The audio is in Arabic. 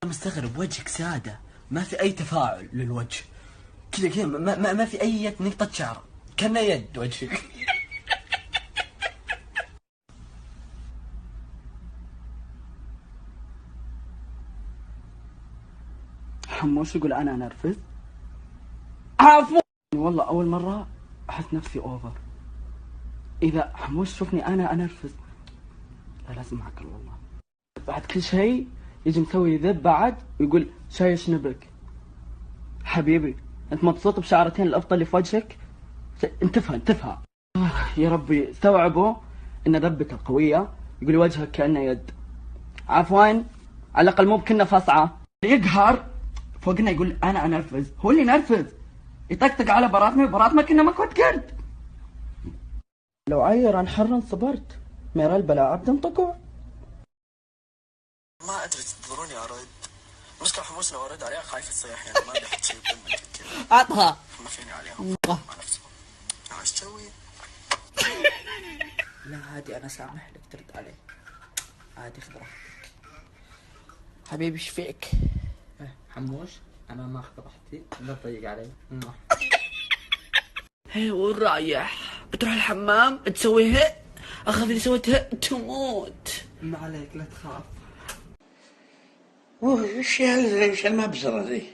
مستغرب وجهك سادة، ما في أي تفاعل للوجه، كذا ما في أي نقطة شعر، كأنه يد وجهك. حموش يقول أنا أنرفز. عفوا والله أول مرة أحس نفسي أوفر. إذا حموش شوفني أنا أنرفز لا لازم أعقل والله. بعد كل شيء يجي مسوي ذب بعد ويقول شاي شنبك. حبيبي أنت مبسوط بشعرتين الأبطال اللي في وجهك؟ انتفها. يا ربي استوعبوا إن ذبته قوية. يقول وجهك كأنه يد. عفوا على الأقل مو بكنا فصعة. يقهر فوقنا يقول أنا أنرفز، هو اللي ينرفز يطقطق على براطمة كنا ما كنت قرد. لو عير عن حر صبرت ميرا البلاء عبد انطقوا. ما ادري تنتظروني ارد. مشكلة حموس لو ارد عليها خايف تصيح، يعني ما بيحط شيء من كذا. عطها ما فيني عليهم مع نفسهم. ايش تسوي؟ لا عادي انا سامح لك ترد عليه عادي، خذ راحتك حبيبي. ايش فيك؟ حموش أنا ما أخذ راحتي، لا تضيق علي. هي وين رايح؟ بتروح الحمام تسوي هي؟ اخذ اللي سويته تموت. ما عليك لا تخاف. وش المبزرة ذي؟